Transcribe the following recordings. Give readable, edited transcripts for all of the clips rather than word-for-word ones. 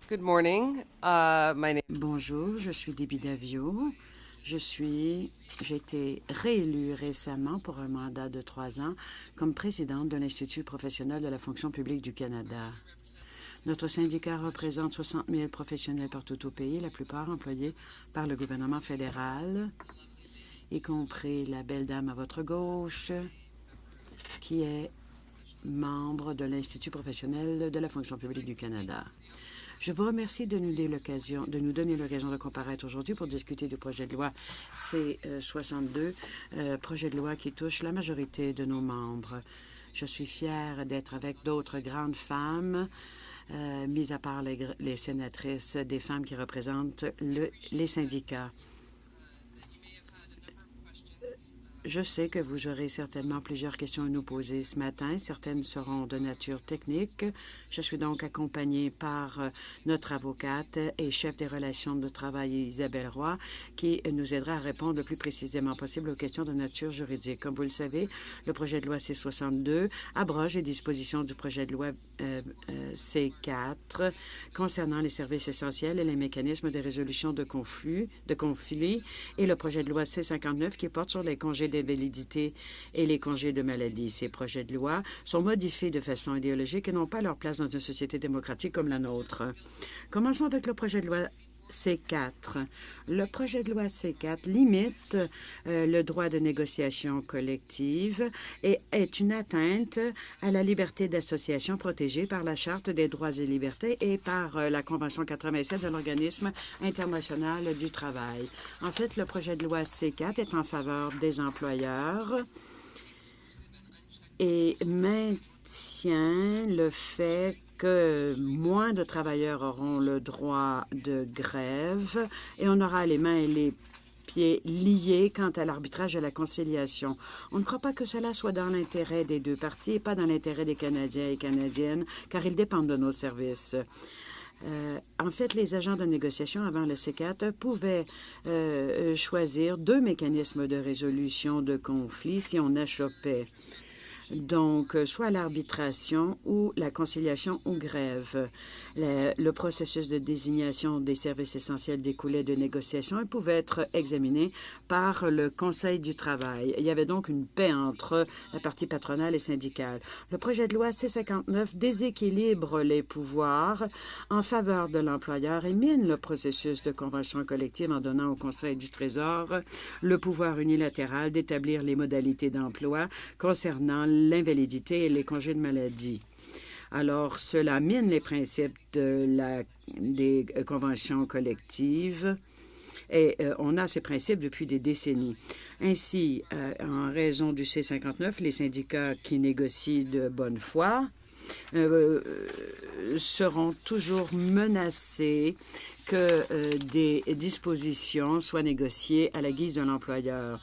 Good morning. My name. Bonjour, je suis Debbie Davio. J'ai été réélue récemment pour un mandat de 3 ans comme présidente de l'Institut professionnel de la fonction publique du Canada. Notre syndicat représente 60 000 professionnels partout au pays, la plupart employés par le gouvernement fédéral, y compris la belle dame à votre gauche, qui est membre de l'Institut professionnel de la fonction publique du Canada. Je vous remercie de nous donner l'occasion de comparaître aujourd'hui pour discuter du projet de loi C-62, projet de loi qui touche la majorité de nos membres. Je suis fière d'être avec d'autres grandes femmes, mis à part les sénatrices, des femmes qui représentent les syndicats. Je sais que vous aurez certainement plusieurs questions à nous poser ce matin. Certaines seront de nature technique. Je suis donc accompagnée par notre avocate et chef des relations de travail, Isabelle Roy, qui nous aidera à répondre le plus précisément possible aux questions de nature juridique. Comme vous le savez, le projet de loi C-62 abroge les dispositions du projet de loi C-4 concernant les services essentiels et les mécanismes de résolution de conflits et le projet de loi C-59 qui porte sur les congés d'invalidité et les congés de maladie. Ces projets de loi sont modifiés de façon idéologique et n'ont pas leur place dans une société démocratique comme la nôtre. Commençons avec le projet de loi C-4. Le projet de loi C-4 limite le droit de négociation collective et est une atteinte à la liberté d'association protégée par la Charte des droits et libertés et par la Convention 87 de l'Organisme international du travail. En fait, le projet de loi C-4 est en faveur des employeurs et maintient le fait que moins de travailleurs auront le droit de grève et on aura les mains et les pieds liés quant à l'arbitrage et la conciliation. On ne croit pas que cela soit dans l'intérêt des deux parties et pas dans l'intérêt des Canadiens et Canadiennes, car ils dépendent de nos services. En fait, les agents de négociation avant le C-4 pouvaient choisir 2 mécanismes de résolution de conflits si on achoppait. Donc, soit l'arbitration ou la conciliation ou grève. Le processus de désignation des services essentiels découlait de négociations et pouvait être examiné par le Conseil du travail. Il y avait donc une paix entre la partie patronale et syndicale. Le projet de loi C-59 déséquilibre les pouvoirs en faveur de l'employeur et mine le processus de convention collective en donnant au Conseil du Trésor le pouvoir unilatéral d'établir les modalités d'emploi concernant l'invalidité et les congés de maladie. Alors, cela mine les principes des conventions collectives et on a ces principes depuis des décennies. Ainsi, en raison du C-59, les syndicats qui négocient de bonne foi seront toujours menacés que des dispositions soient négociées à la guise de l'employeur.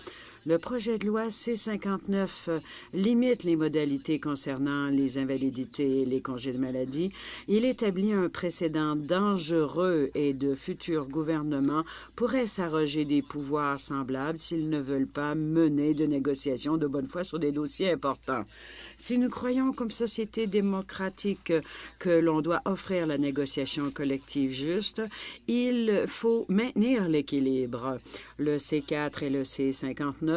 Le projet de loi C-59 limite les modalités concernant les invalidités et les congés de maladie. Il établit un précédent dangereux et de futurs gouvernements pourraient s'arroger des pouvoirs semblables s'ils ne veulent pas mener de négociations de bonne foi sur des dossiers importants. Si nous croyons comme société démocratique que l'on doit offrir la négociation collective juste, il faut maintenir l'équilibre. Le C-4 et le C-59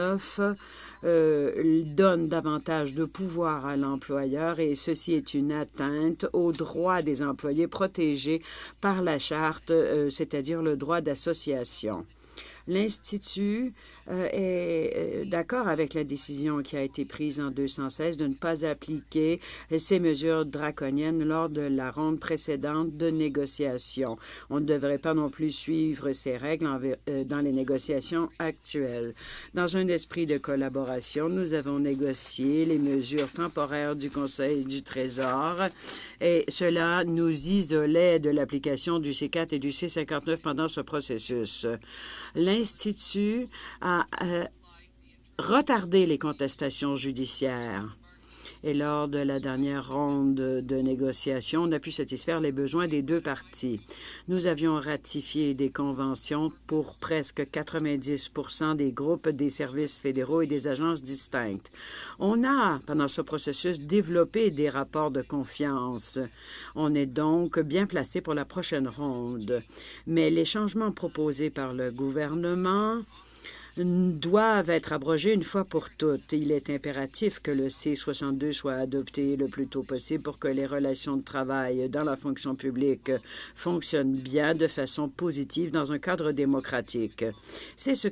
donnent davantage de pouvoir à l'employeur et ceci est une atteinte aux droits des employés protégés par la Charte, c'est-à-dire le droit d'association. L'Institut est d'accord avec la décision qui a été prise en 216 de ne pas appliquer ces mesures draconiennes lors de la ronde précédente de négociation. On ne devrait pas non plus suivre ces règles dans les négociations actuelles. Dans un esprit de collaboration, nous avons négocié les mesures temporaires du Conseil du Trésor et cela nous isolait de l'application du C-4 et du C-59 pendant ce processus. L'Institut a retardé les contestations judiciaires Et lors de la dernière ronde de négociations, on a pu satisfaire les besoins des deux parties. Nous avions ratifié des conventions pour presque 90 des groupes des services fédéraux et des agences distinctes. On a, pendant ce processus, développé des rapports de confiance. On est donc bien placé pour la prochaine ronde. Mais les changements proposés par le gouvernement doivent être abrogés une fois pour toutes. Il est impératif que le C-62 soit adopté le plus tôt possible pour que les relations de travail dans la fonction publique fonctionnent bien de façon positive dans un cadre démocratique. C'est ce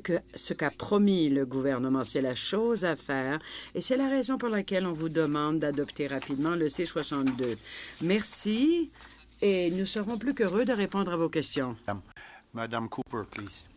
qu'a promis le gouvernement. C'est la chose à faire et c'est la raison pour laquelle on vous demande d'adopter rapidement le C-62. Merci et nous serons plus qu'heureux de répondre à vos questions. Madame Cooper, please.